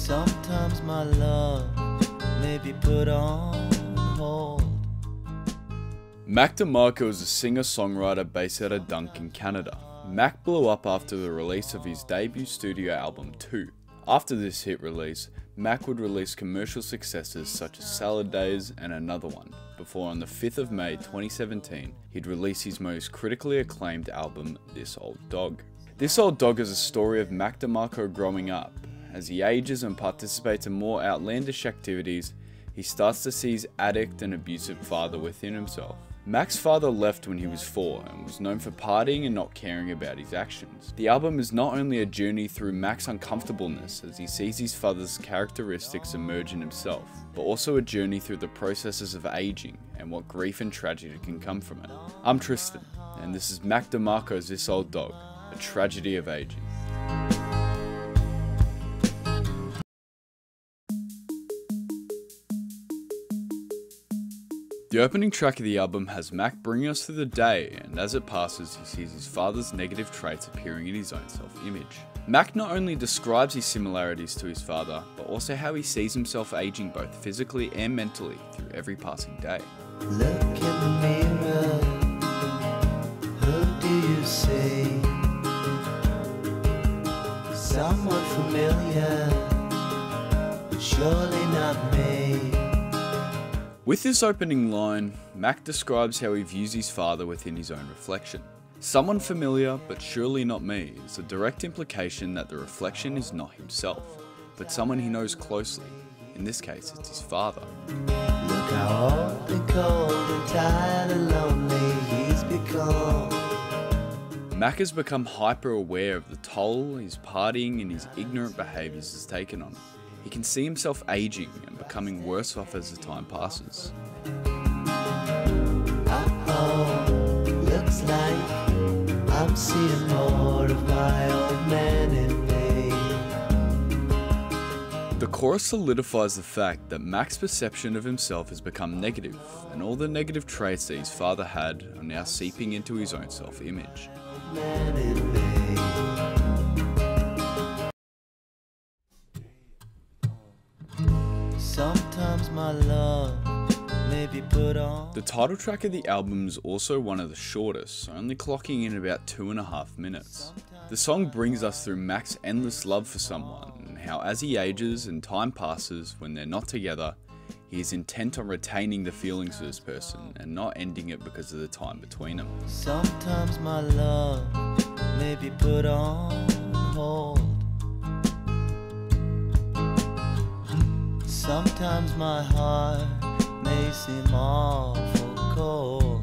Sometimes my love may be put on hold. Mac DeMarco is a singer-songwriter based out of Duncan, Canada. Mac blew up after the release of his debut studio album 2. After this hit release, Mac would release commercial successes such as Salad Days and Another One, before on the 5th of May 2017, he'd release his most critically acclaimed album, This Old Dog. This Old Dog is a story of Mac DeMarco growing up. As he ages and participates in more outlandish activities, he starts to see his addict and abusive father within himself. Mac's father left when he was 4 and was known for partying and not caring about his actions. The album is not only a journey through Mac's uncomfortableness as he sees his father's characteristics emerge in himself, but also a journey through the processes of aging and what grief and tragedy can come from it. I'm Tristan, and this is Mac DeMarco's This Old Dog, a tragedy of aging. The opening track of the album has Mac bringing us through the day, and as it passes he sees his father's negative traits appearing in his own self-image. Mac not only describes his similarities to his father, but also how he sees himself aging both physically and mentally through every passing day. Look in the mirror, who do you see? Someone familiar, but surely not me. With this opening line, Mac describes how he views his father within his own reflection. Someone familiar, but surely not me, is a direct implication that the reflection is not himself, but someone he knows closely. In this case, it's his father. Look how old and cold and tired and lonely he's become. Mac has become hyper aware of the toll his partying and his ignorant behaviours has taken on him. He can see himself aging and becoming worse off as the time passes. Looks like I'm seeing more of my old man in me. The chorus solidifies the fact that Mac's perception of himself has become negative, and all the negative traits that his father had are now seeping into his own self-image. Man in me. Sometimes my love may be put on. The title track of the album is also one of the shortest, only clocking in about 2.5 minutes. The song brings us through Mac's endless love for someone, and how as he ages and time passes when they're not together, he is intent on retaining the feelings for this person and not ending it because of the time between them. Sometimes my love may be put on hold. Sometimes my heart may seem awful cold.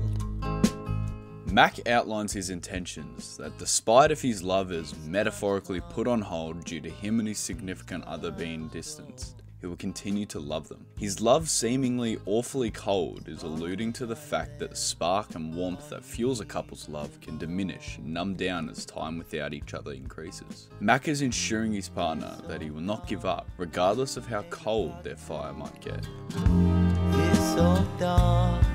Mac outlines his intentions that despite if his love is metaphorically put on hold due to him and his significant other being distanced, he will continue to love them. His love seemingly awfully cold is alluding to the fact that the spark and warmth that fuels a couple's love can diminish and numb down as time without each other increases. Mac is ensuring his partner that he will not give up, regardless of how cold their fire might get. This old dog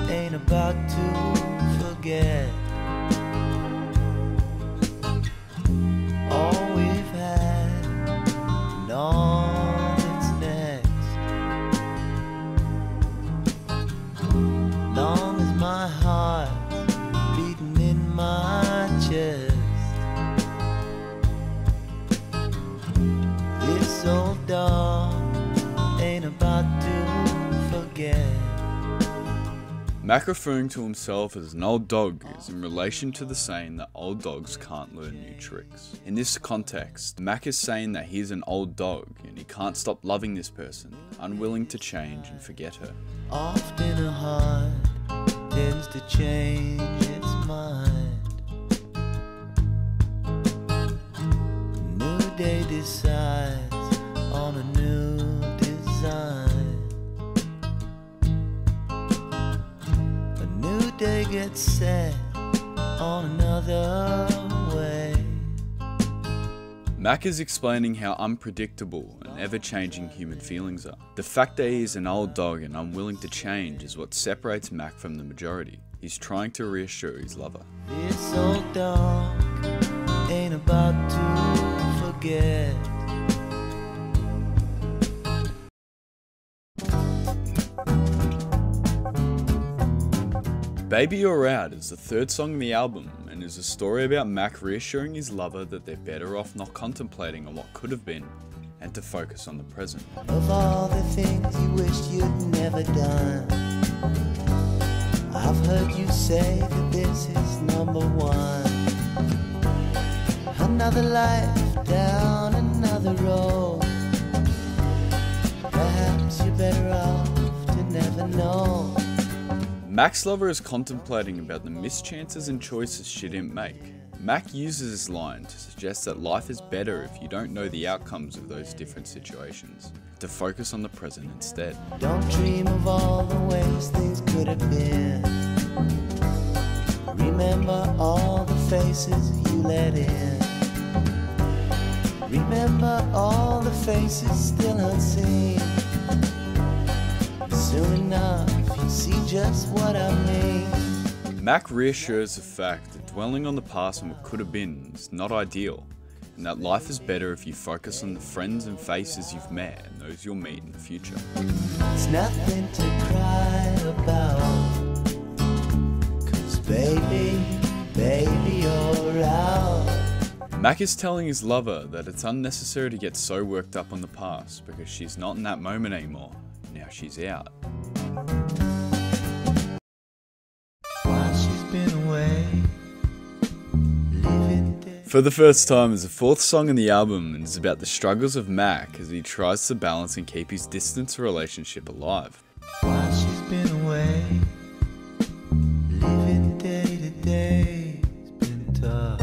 ain't about to forget all we've had and all that's next. Long as my heart's beating in my chest, this old dog ain't about to forget. Mac referring to himself as an old dog is in relation to the saying that old dogs can't learn new tricks. In this context, Mac is saying that he's an old dog and he can't stop loving this person, unwilling to change and forget her. Often a heart tends to change its mind. A new day decides on a new design. A new day gets set on another way. Mac is explaining how unpredictable and ever-changing human feelings are. The fact that he is an old dog and unwilling to change is what separates Mac from the majority. He's trying to reassure his lover. This old dog ain't about to forget Baby You're Out is the third song in the album and is a story about Mac reassuring his lover that they're better off not contemplating on what could have been and to focus on the present. Of all the things you wished you'd never done, I've heard you say that this is number one. Another life down another road. Perhaps you're better off to never know. Mac's lover is contemplating about the mischances and choices she didn't make. Mac uses this line to suggest that life is better if you don't know the outcomes of those different situations, to focus on the present instead. Don't dream of all the ways things could have been. Remember all the faces you let in. Remember all the faces still unseen. Soon enough, you see just what I mean. Mac reassures the fact that dwelling on the past and what could have been is not ideal, and that life is better if you focus on the friends and faces you've met and those you'll meet in the future. It's nothing to cry about, 'cause baby, you're out. Mac is telling his lover that it's unnecessary to get so worked up on the past because she's not in that moment anymore. Now she's out. While she's been away, living day. For the first time is the fourth song in the album and is about the struggles of Mac as he tries to balance and keep his distance relationship alive. While she's been away, living day to day, it's been tough.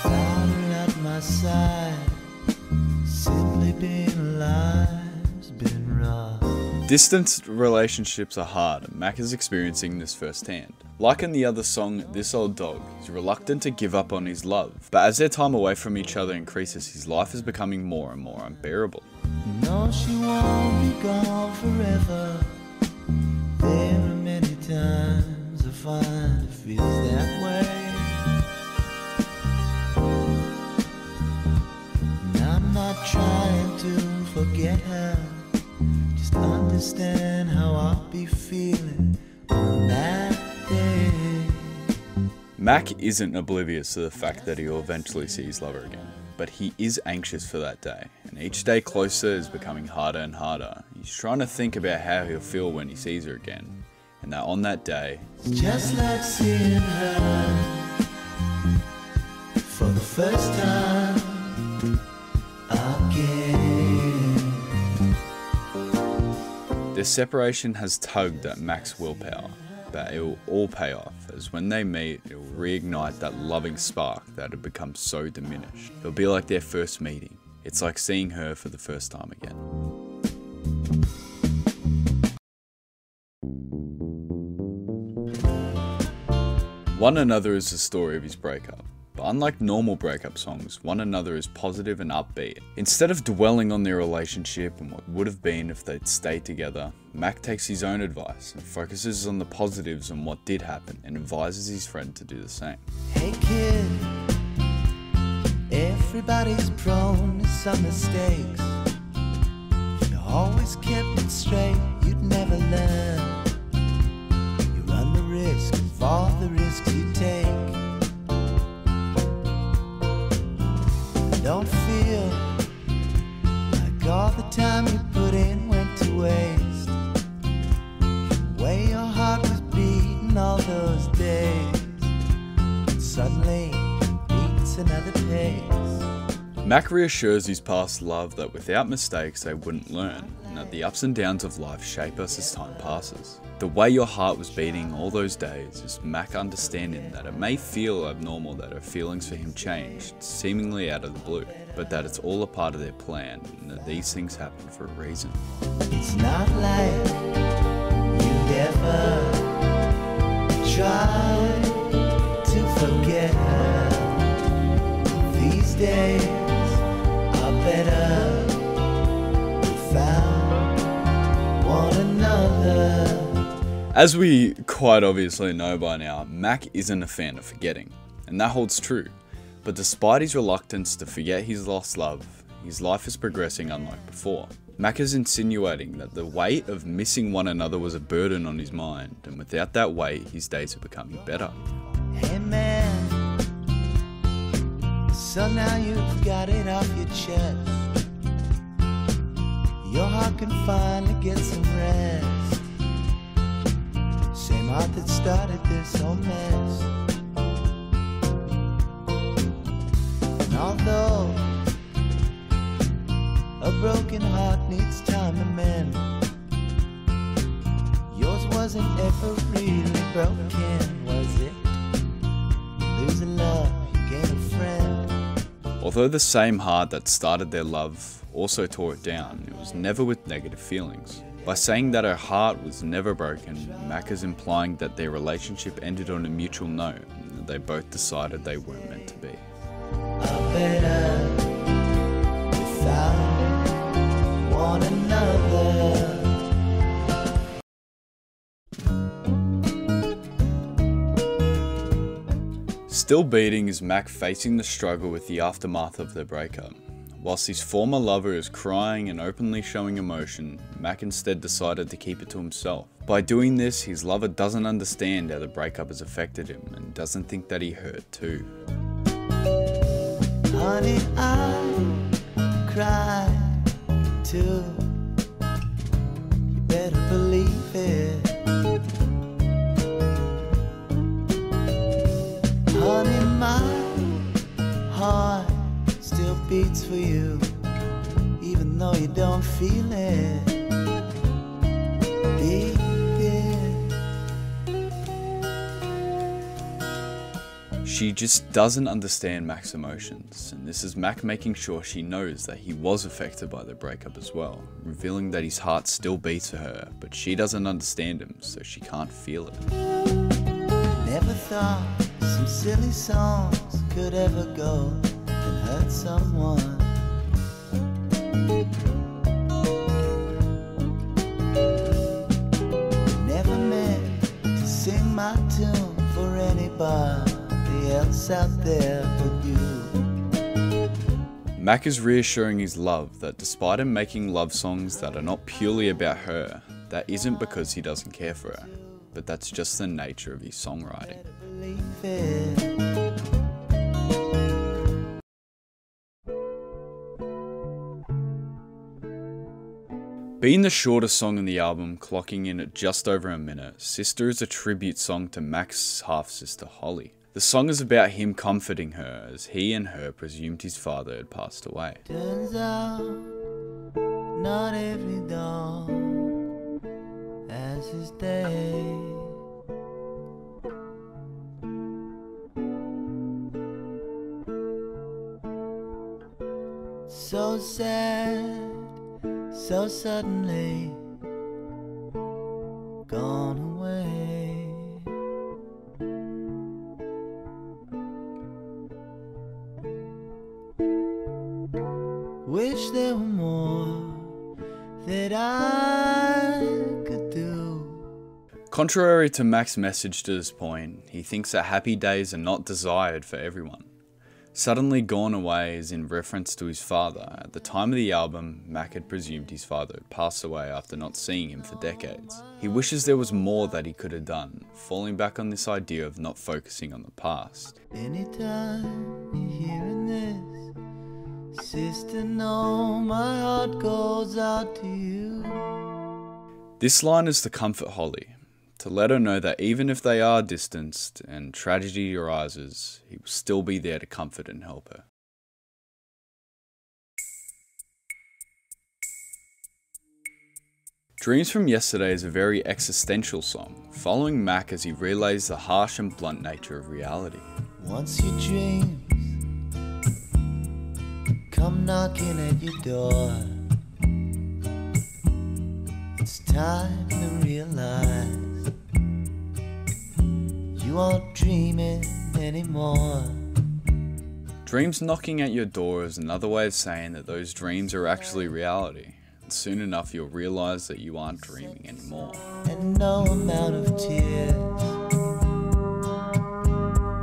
Without her at my side, simply being alive's been rough. Distant relationships are hard and Mac is experiencing this firsthand. Like in the other song, This Old Dog, he's reluctant to give up on his love, but as their time away from each other increases, his life is becoming more and more unbearable. No, she won't be gone forever. There are many times I find it feels that way. And I'm not trying to forget her, just understand how I'll be feeling on that day. Mac isn't oblivious to the fact that he'll eventually see his lover again, but he is anxious for that day, and each day closer is becoming harder and harder. He's trying to think about how he'll feel when he sees her again, and that on that day, It's just like seeing her for the first time again. their separation has tugged at Mac's willpower, but it will all pay off, as when they meet, it will reignite that loving spark that had become so diminished. It'll be like their first meeting. It's like seeing her for the first time again. One Another is the story of his breakup. But unlike normal breakup songs, One Another is positive and upbeat. Instead of dwelling on their relationship and what would have been if they'd stayed together, Mac takes his own advice and focuses on the positives and what did happen and advises his friend to do the same. Hey kid, everybody's prone to some mistakes. If you always kept it straight, you'd never learn. You run the risk of all the risks you take. Don't feel like all the time you put in went to waste. The way your heart was beating all those days, and suddenly beats another pace. Mac reassures his past love that without mistakes they wouldn't learn, and that the ups and downs of life shape us as time passes. The way your heart was beating all those days is Mac understanding that it may feel abnormal that her feelings for him changed, seemingly out of the blue, but that it's all a part of their plan and that these things happen for a reason. It's not like you'd ever try to forget her. These days are better without one another. As we quite obviously know by now, Mac isn't a fan of forgetting, and that holds true. But despite his reluctance to forget his lost love, his life is progressing unlike before. Mac is insinuating that the weight of missing one another was a burden on his mind, and without that weight, his days are becoming better. Hey man, so now you've got it off your chest. Your heart can finally get some rest. Same heart that started this whole mess. And although a broken heart needs time to mend, yours wasn't ever really broken, was it? Losing love, you gain a friend. Although the same heart that started their love also tore it down, it was never with negative feelings. By saying that her heart was never broken, Mac is implying that their relationship ended on a mutual note, and that they both decided they weren't meant to be. Better without one another. Still beating is Mac facing the struggle with the aftermath of their breakup. Whilst his former lover is crying and openly showing emotion, Mac instead decided to keep it to himself. By doing this, his lover doesn't understand how the breakup has affected him and doesn't think that he hurt too. Honey, I cry too. You better believe it. Honey, my heart still beats for you, even though you don't feel it. Beat it. She just doesn't understand Mac's emotions, and this is Mac making sure she knows that he was affected by the breakup as well, revealing that his heart still beats for her, but she doesn't understand him, so she can't feel it. Never thought some silly songs could ever go and hurt someone. Never meant to sing my tune for anybody else out there but you. Mac is reassuring his love that despite him making love songs that are not purely about her, that isn't because he doesn't care for her, but that's just the nature of his songwriting. Being the shortest song on the album, clocking in at just over a minute, Sister is a tribute song to Mac's half-sister Holly. The song is about him comforting her as he and her presumed his father had passed away. Turns out, not every dog has his day. So sad, so suddenly gone away. Wish there were more that I could do. Contrary to Mac's message to this point, he thinks that happy days are not desired for everyone. Suddenly Gone Away is in reference to his father. At the time of the album, Mac had presumed his father had passed away after not seeing him for decades. He wishes there was more that he could have done, falling back on this idea of not focusing on the past. Anytime you're hearing this, sister, know my heart goes out to you. This line is to comfort Holly, to let her know that even if they are distanced and tragedy arises, he will still be there to comfort and help her. Dreams from Yesterday is a very existential song, following Mac as he relays the harsh and blunt nature of reality. Once your dreams come knocking at your door, it's time to realize you aren't dreaming anymore. Dreams knocking at your door is another way of saying that those dreams are actually reality. And soon enough you'll realize that you aren't dreaming anymore. And no amount of tears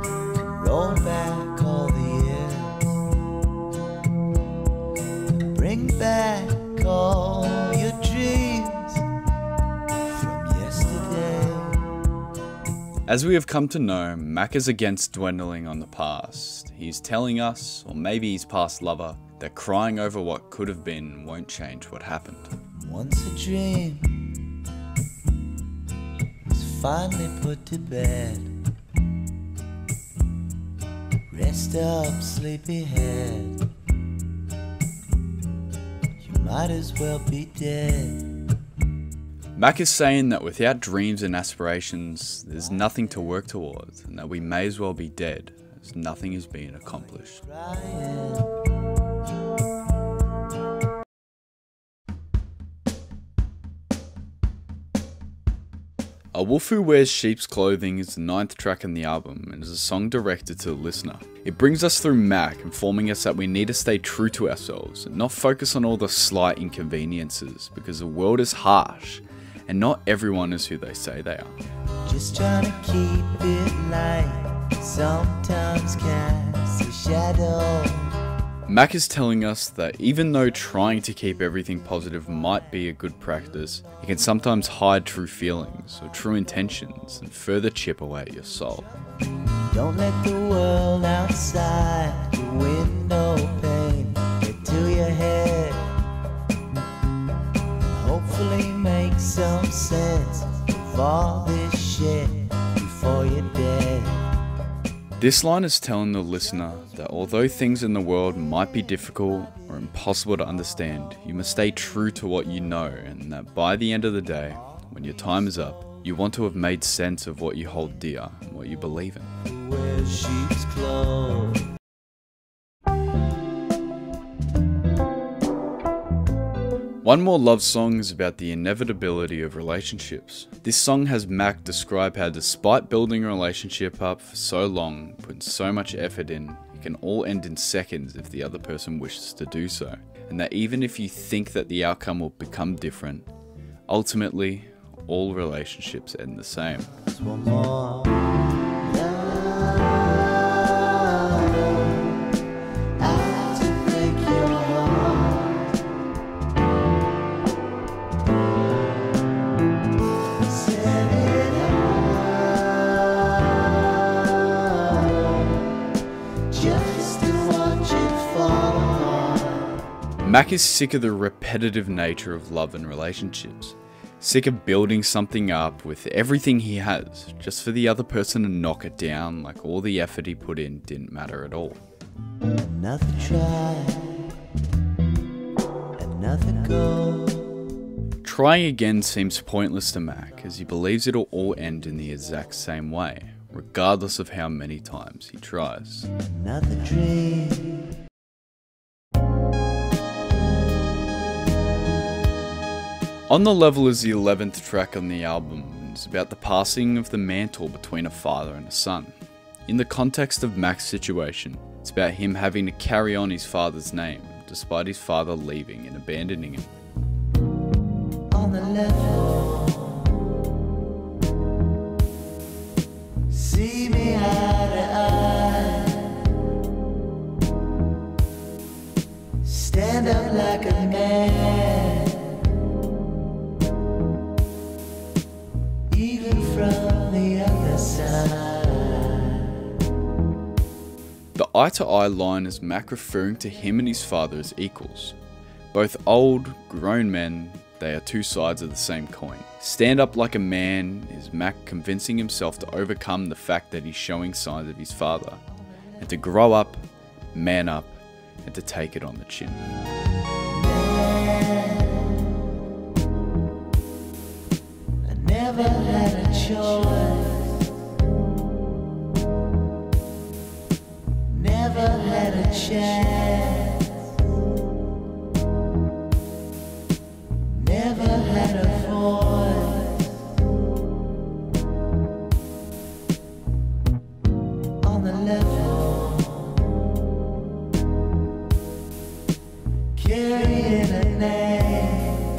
can roll back all the years, bring back all As we have come to know, Mac is against dwelling on the past. He's telling us, or maybe his past lover, that crying over what could have been won't change what happened. Once a dream was finally put to bed. Rest up, sleepyhead. You might as well be dead. Mac is saying that without dreams and aspirations, there's nothing to work towards, and that we may as well be dead, as nothing is being accomplished. A Wolf Who Wears Sheep's Clothing is the 9th track in the album and is a song directed to the listener. It brings us through Mac, informing us that we need to stay true to ourselves and not focus on all the slight inconveniences, because the world is harsh and not everyone is who they say they are. Just trying to keep it light, sometimes cast a shadow. Mac is telling us that even though trying to keep everything positive might be a good practice, it can sometimes hide true feelings or true intentions and further chip away at your soul. Don't let the world outside your window pane get to your head. Hopefully make some sense of all this shit before you're dead. This line is telling the listener that although things in the world might be difficult or impossible to understand, you must stay true to what you know, and that by the end of the day, when your time is up, you want to have made sense of what you hold dear and what you believe in. Wear sheep's clothes. One More Love Song is about the inevitability of relationships. This song has Mac describe how despite building a relationship up for so long, putting so much effort in, it can all end in seconds if the other person wishes to do so. And that even if you think that the outcome will become different, ultimately, all relationships end the same. One more Mac is sick of the repetitive nature of love and relationships. Sick of building something up with everything he has, just for the other person to knock it down like all the effort he put in didn't matter at all. Another try, another go. Trying again seems pointless to Mac, as he believes it'll all end in the exact same way, regardless of how many times he tries. Another dream. On the Level is the 11th track on the album, and it's about the passing of the mantle between a father and a son. In the context of Mac's situation, it's about him having to carry on his father's name, despite his father leaving and abandoning him. On the level, see me eye to eye, stand up like a man. From the other side. The eye-to-eye line is Mac referring to him and his father as equals. Both old, grown men, they are two sides of the same coin. Stand up like a man is Mac convincing himself to overcome the fact that he's showing signs of his father, and to grow up, man up, and to take it on the chin. Never had a choice. Never had a chance. Never had a voice. On the level, carrying a name.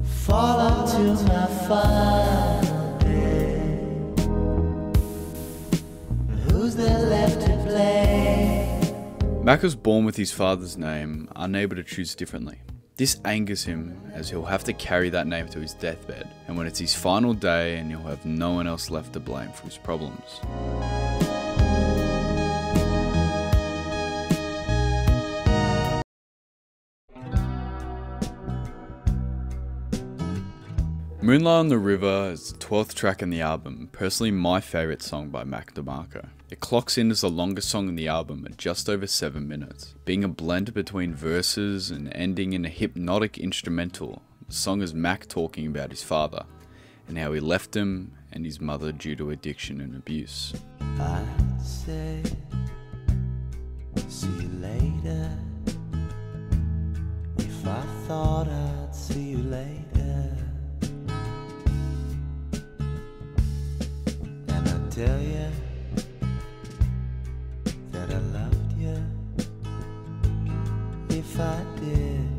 Fall onto my final day. Who's there left to play? Mac was born with his father's name, unable to choose differently. This angers him as he'll have to carry that name to his deathbed, and when it's his final day and he'll have no one else left to blame for his problems. Moonlight on the River is the 12th track in the album, personally my favourite song by Mac DeMarco. It clocks in as the longest song in the album at just over 7 minutes. Being a blend between verses and ending in a hypnotic instrumental, the song is Mac talking about his father, and how he left him and his mother due to addiction and abuse. I'd say, see you later, if I thought I'd see you later. Tell you that I loved you if I did.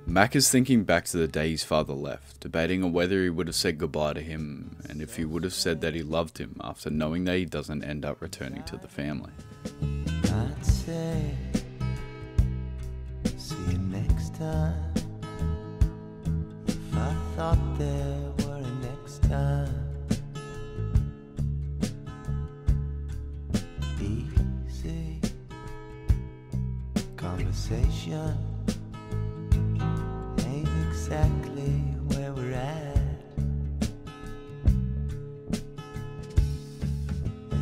Mac is thinking back to the day his father left, debating on whether he would have said goodbye to him and if he would have said that he loved him after knowing that he doesn't end up returning to the family. I'd say, see you next time, if I thought there were a next time. Easy conversation ain't exactly where we're at.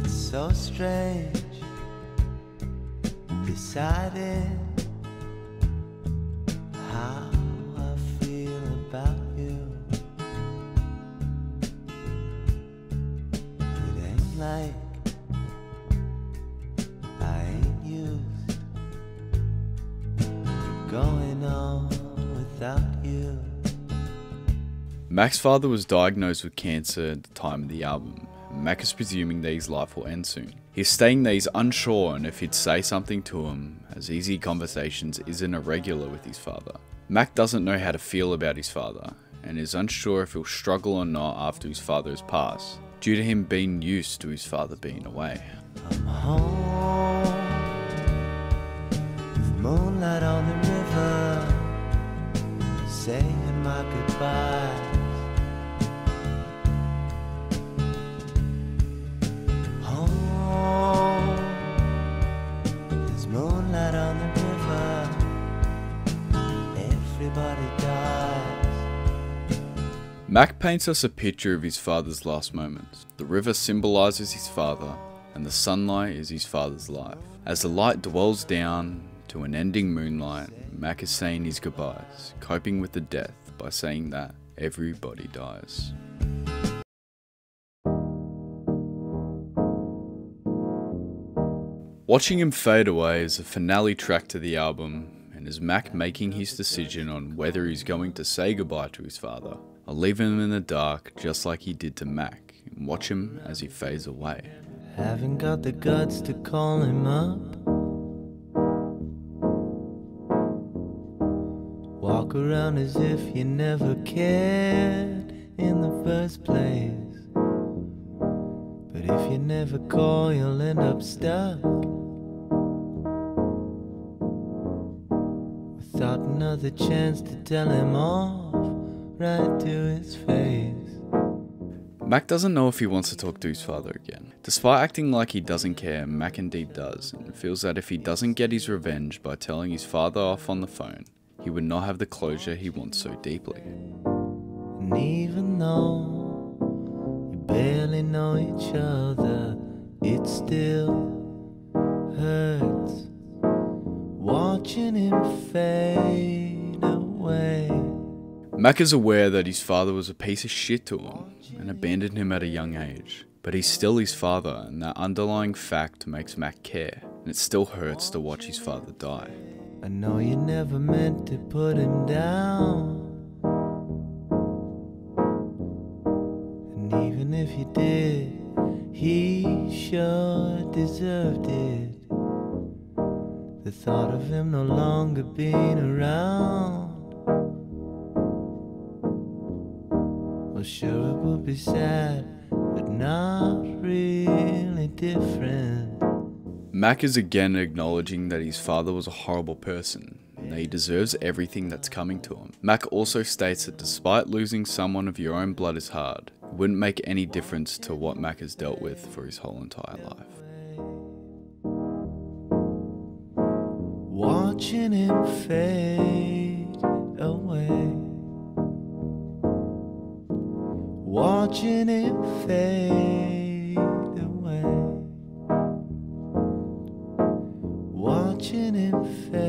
It's so strange deciding how I feel about you. It ain't like going on without you. Mac's father was diagnosed with cancer at the time of the album. Mac is presuming that his life will end soon. He's stating that he's unsure on if he'd say something to him, as easy conversations isn't a regular with his father. Mac doesn't know how to feel about his father, and is unsure if he'll struggle or not after his father has passed, due to him being used to his father being away. I'm home, with moonlight on the river, saying my goodbyes. Home, there's moonlight on the river, everybody dies. Mac paints us a picture of his father's last moments. The river symbolises his father, and the sunlight is his father's life. As the light dwells down to an ending moonlight, Mac is saying his goodbyes, coping with the death by saying that everybody dies. Watching him fade away is the finale track to the album, and is Mac making his decision on whether he's going to say goodbye to his father, or leave him in the dark just like he did to Mac, and watch him as he fades away. Haven't got the guts to call him up, walk around as if you never cared in the first place. But if you never call, you'll end up stuck without another chance to tell him off right to his face. Mac doesn't know if he wants to talk to his father again. Despite acting like he doesn't care, Mac indeed does, and feels that if he doesn't get his revenge by telling his father off on the phone, he would not have the closure he wants so deeply. And even though you barely know each other, it still hurts watching him fade away. Mac is aware that his father was a piece of shit to him and abandoned him at a young age, but he's still his father, and that underlying fact makes Mac care, and it still hurts to watch his father die. I know you never meant to put him down, and even if you did, he sure deserved it. The thought of him no longer being around, well, sure it would be sad, but not really different. Mac is again acknowledging that his father was a horrible person, and that he deserves everything that's coming to him. Mac also states that despite losing someone of your own blood is hard, it wouldn't make any difference to what Mac has dealt with for his whole entire life. Watching him fade away, watching him fade away, watching him fade